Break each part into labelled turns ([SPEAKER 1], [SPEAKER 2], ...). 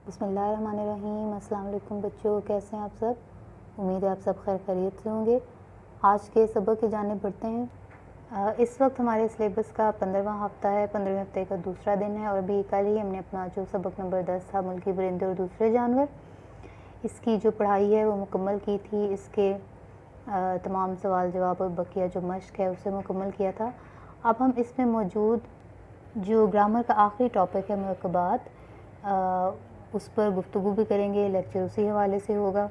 [SPEAKER 1] بسم اللہ الرحمن الرحیم۔ السلام علیکم بچوں، کیسے ہیں آپ سب؟ امید ہے آپ سب خیر خیریت سے ہوں گے۔ آج کے سبق کی جانب بڑھتے ہیں۔ اس وقت ہمارے سلیبس کا 15واں ہفتہ ہے، 15ویں ہفتے کا دوسرا دن ہے، اور ابھی کل ہی ہم نے اپنا جو سبق نمبر 10 تھا ملکی پرندے اور دوسرے جانور، اس کی جو پڑھائی ہے وہ مکمل کی تھی۔ اس کے تمام سوال جواب اور بقیہ جو مشق ہے اسے مکمل کیا تھا۔ اب ہم اس میں موجود جو گرامر کا آخری ٹاپک ہے مرکبات، اس پر گفتگو بھی کریں گے، لیکچر اسی حوالے سے ہوگا۔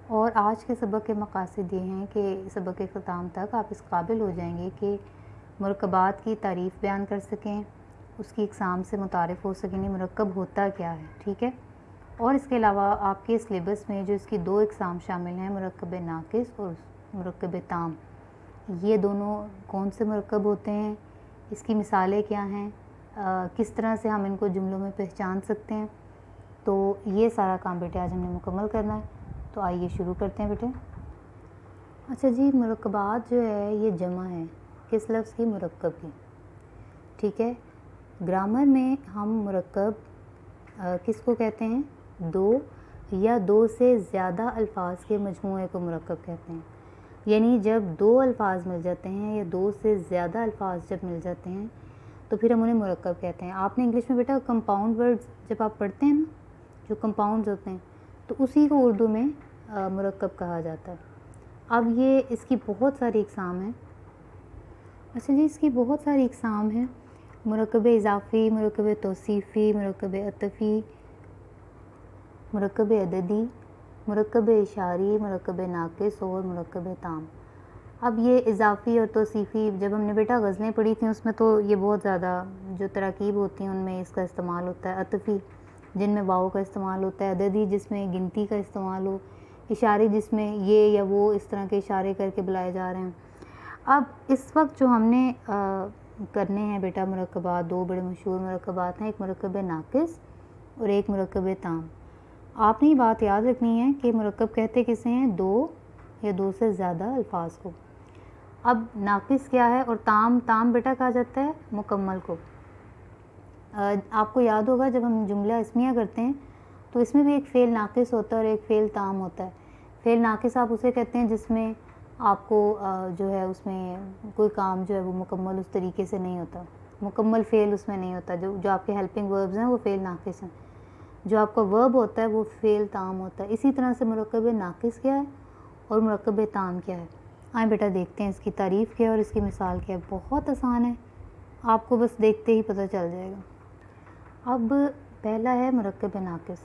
[SPEAKER 1] اور آج کے سبق کے مقاصد یہ ہیں کہ سبق کے اختتام تک آپ اس قابل ہو جائیں گے کہ مرکبات کی تعریف بیان کر سکیں، اس کی اقسام سے متعارف ہو سکیں، مرکب ہوتا کیا ہے، ٹھیک ہے۔ اور اس کے علاوہ آپ کے سلیبس میں جو اس کی 2 اقسام شامل ہیں، مرکب ناقص اور مرکب تام، یہ دونوں کون سے مرکب ہوتے ہیں، اس کی مثالیں کیا ہیں، کس طرح سے ہم ان کو جملوں میں پہچان سکتے ہیں، تو یہ سارا کام بیٹے آج ہم نے مکمل کرنا ہے۔ تو آئیے شروع کرتے ہیں بیٹے۔ اچھا جی، مرکبات جو ہے یہ جمع ہے کس لفظ کی؟ مرکب کی، ٹھیک ہے۔ گرامر میں ہم مرکب کس کو کہتے ہیں؟ 2 یا 2 سے زیادہ الفاظ کے مجموعے کو مرکب کہتے ہیں۔ یعنی جب 2 الفاظ مل جاتے ہیں یا 2 سے زیادہ الفاظ جب مل جاتے ہیں تو پھر ہم انہیں مرکب کہتے ہیں۔ آپ نے انگلش میں بیٹا کمپاؤنڈ ورڈز جب آپ پڑھتے ہیں نا، جو کمپاؤنڈز ہوتے ہیں، تو اسی کو اردو میں مرکب کہا جاتا ہے۔ اب یہ اس کی بہت ساری اقسام ہیں۔ اچھا جی، اس کی بہت ساری اقسام ہیں۔ مرکب اضافی، مرکب توصیفی، مرکب عطفی، مرکب عددی، مرکب اشاری، مرکب ناقص اور مرکب تام۔ اب یہ اضافی اور توصیفی جب ہم نے بیٹا غزلیں پڑھی تھیں اس میں تو یہ بہت زیادہ جو تراکیب ہوتی ہیں ان میں اس کا استعمال ہوتا ہے۔ عطفی جن میں واؤ کا استعمال ہوتا ہے، عددی جس میں گنتی کا استعمال ہو، اشاری جس میں یہ یا وہ اس طرح کے اشارے کر کے بلائے جا رہے ہیں۔ اب اس وقت جو ہم نے کرنے ہیں بیٹا مرکبات، 2 بڑے مشہور مرکبات ہیں، ایک مرکب ناقص اور ایک مرکب تام۔ آپ نے یہ بات یاد رکھنی ہے کہ مرکب کہتے کسے ہیں؟ 2 یا 2 سے زیادہ الفاظ کو۔ اب ناقص کیا ہے اور تام بیٹا کہا جاتا ہے مکمل کو۔ آپ کو یاد ہوگا جب ہم جملہ اسمیہ کرتے ہیں تو اس میں بھی ایک فعل ناقص ہوتا ہے اور ایک فعل تام ہوتا ہے۔ فعل ناقص آپ اسے کہتے ہیں جس میں آپ کو جو ہے اس میں کوئی کام جو ہے وہ مکمل اس طریقے سے نہیں ہوتا، مکمل فعل اس میں نہیں ہوتا، جو آپ کے ہیلپنگ وربز ہیں وہ فعل ناقص ہیں، جو آپ کا ورب ہوتا ہے وہ فعل تام ہوتا ہے۔ اسی طرح سے مرکب ناقص کیا ہے اور مرکب تام کیا ہے؟ آئیں بیٹا دیکھتے ہیں اس کی تعریف کیا ہے اور اس کی مثال کیا ہے۔ بہت آسان ہے، آپ کو بس دیکھتے ہی پتہ چل جائے گا۔ اب پہلا ہے مرکب ناقص۔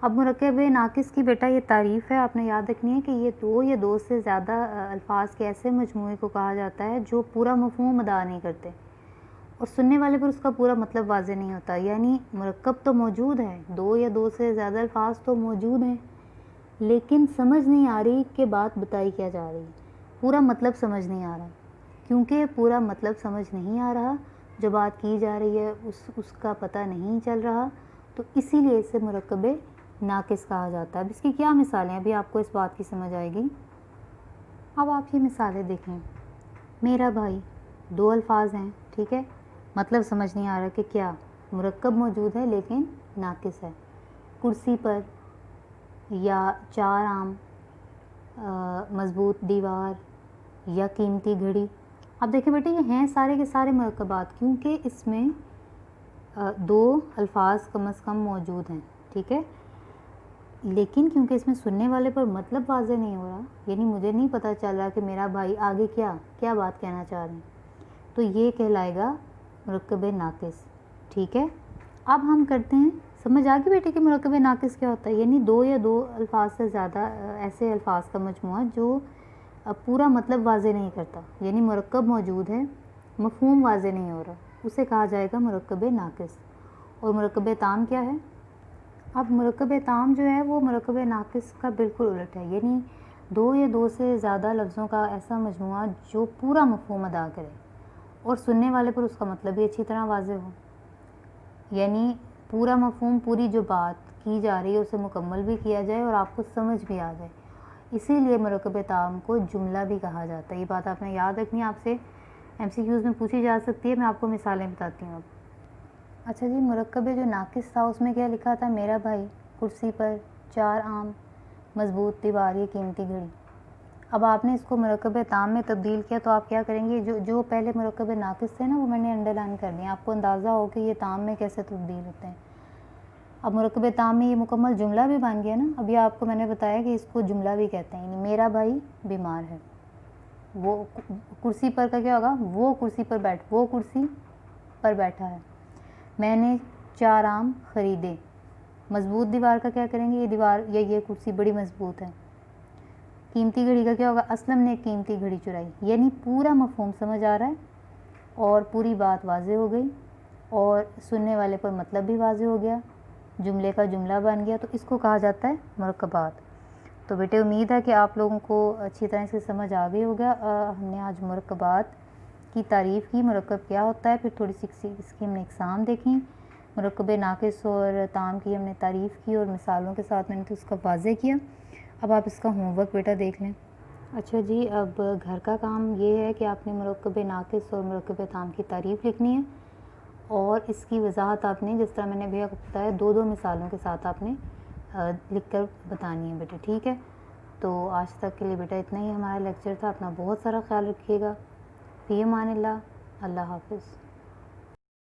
[SPEAKER 1] اب مرکب ناقص کی بیٹا یہ تعریف ہے، آپ نے یاد رکھنی ہے کہ یہ 2 یا 2 سے زیادہ الفاظ کے ایسے مجموعے کو کہا جاتا ہے جو پورا مفہوم ادا نہیں کرتے اور سننے والے پر اس کا پورا مطلب واضح نہیں ہوتا۔ یعنی مرکب تو موجود ہے، 2 یا 2 سے زیادہ الفاظ تو موجود ہیں، لیکن سمجھ نہیں آ رہی کہ بات بتائی کیا جا رہی ہے، پورا مطلب سمجھ نہیں آ رہا۔ کیونکہ پورا مطلب سمجھ نہیں آ رہا، جو بات کی جا رہی ہے اس کا پتہ نہیں چل رہا، تو اسی لیے اسے مرکب ناقص کہا جاتا ہے۔ اب اس کی کیا مثالیں؟ ابھی آپ کو اس بات کی سمجھ آئے گی۔ اب آپ یہ مثالیں دیکھیں۔ میرا بھائی 2 الفاظ ہیں، ٹھیک ہے، مطلب سمجھ نہیں آ رہا کہ کیا، مرکب موجود ہے لیکن ناقص ہے۔ کرسی پر یا 4 آم، مضبوط دیوار یا قیمتی گھڑی۔ اب دیکھیں بیٹے یہ ہیں سارے کے سارے مرکبات، کیونکہ اس میں 2 الفاظ کم از کم موجود ہیں، ٹھیک ہے، لیکن کیونکہ اس میں سننے والے پر مطلب واضح نہیں ہو رہا، یعنی مجھے نہیں پتہ چل رہا کہ میرا بھائی آگے کیا بات کہنا چاہ رہے ہیں، تو یہ کہلائے گا مرکب ناقص، ٹھیک ہے۔ اب ہم کرتے ہیں، سمجھ آ گئی بیٹے کہ مرکب ناقص کیا ہوتا ہے؟ یعنی 2 یا 2 الفاظ سے زیادہ ایسے الفاظ کا مجموعہ جو پورا مطلب واضح نہیں کرتا، یعنی مرکب موجود ہے، مفہوم واضح نہیں ہو رہا، اسے کہا جائے گا مرکب ناقص۔ اور مرکب تام کیا ہے؟ اب مرکب تام جو ہے وہ مرکب ناقص کا بالکل الٹ ہے، یعنی 2 یا 2 سے زیادہ لفظوں کا ایسا مجموعہ جو پورا مفہوم ادا کرے اور سننے والے پر اس کا مطلب بھی اچھی طرح واضح ہو، یعنی پورا مفہوم، پوری جو بات کی جا رہی ہے اسے مکمل بھی کیا جائے اور آپ کو سمجھ بھی آ جائے، اسی لیے مرکب تام کو جملہ بھی کہا جاتا ہے۔ یہ بات آپ نے یاد رکھنی ہے، آپ سے MCQs میں پوچھی جا سکتی ہے، میں آپ کو مثالیں بتاتی ہوں۔ اب اچھا جی، مرکب جو ناقص تھا اس میں کیا لکھا تھا؟ میرا بھائی کرسی پر، 4 آم، مضبوط دیوار، یہ قیمتی گھڑی۔ اب آپ نے اس کو مرکب تام میں تبدیل کیا تو آپ کیا کریں گے؟ جو پہلے مرکب ناقص تھے نا وہ میں نے انڈر لائن کر دیا، آپ کو اندازہ ہو کہ یہ تام میں کیسے تبدیل ہوتے ہیں۔ اب مرکب تام میں یہ مکمل جملہ بھی بن گیا نا۔ ابھی آپ کو میں نے بتایا کہ اس کو جملہ بھی کہتے ہیں، یعنی میرا بھائی بیمار ہے، وہ کرسی پر کا کیا ہوگا؟ وہ کرسی پر بیٹھا ہے۔ میں نے 4 آم خریدے۔ مضبوط دیوار کا کیا کریں گے؟ یہ دیوار یا یہ کرسی بڑی مضبوط ہے۔ قیمتی گھڑی کا کیا ہوگا؟ اسلم نے ایک قیمتی گھڑی چرائی۔ یعنی پورا مفہوم سمجھ آ رہا ہے اور پوری بات واضح ہو گئی اور سننے والے پر مطلب بھی واضح ہو گیا، جملے کا جملہ بن گیا، تو اس کو کہا جاتا ہے مرکبات۔ تو بیٹے امید ہے کہ آپ لوگوں کو اچھی طرح سے سمجھ آ گئی ہوگا۔ ہم نے آج مرکبات کی تعریف کی، مرکب کیا ہوتا ہے، پھر تھوڑی سی اس کی ہم نے اقسام دیکھیں، مرکب ناقص اور تام کی ہم نے تعریف کی اور مثالوں کے ساتھ میں نے تو اس کا واضح کیا۔ اب آپ اس کا ہوم ورک بیٹا دیکھ لیں۔ اچھا جی، اب گھر کا کام یہ ہے کہ آپ نے مرکب ناقص اور مرکب تام کی تعریف لکھنی ہے اور اس کی وضاحت آپ نے جس طرح میں نے بھی آپ کو بتایا 2 مثالوں کے ساتھ آپ نے لکھ کر بتانی ہے بیٹے، ٹھیک ہے؟ تو آج تک کے لیے بیٹا اتنا ہی ہمارا لیکچر تھا۔ اپنا بہت سارا خیال رکھیے گا۔ فی امان اللہ، اللہ حافظ۔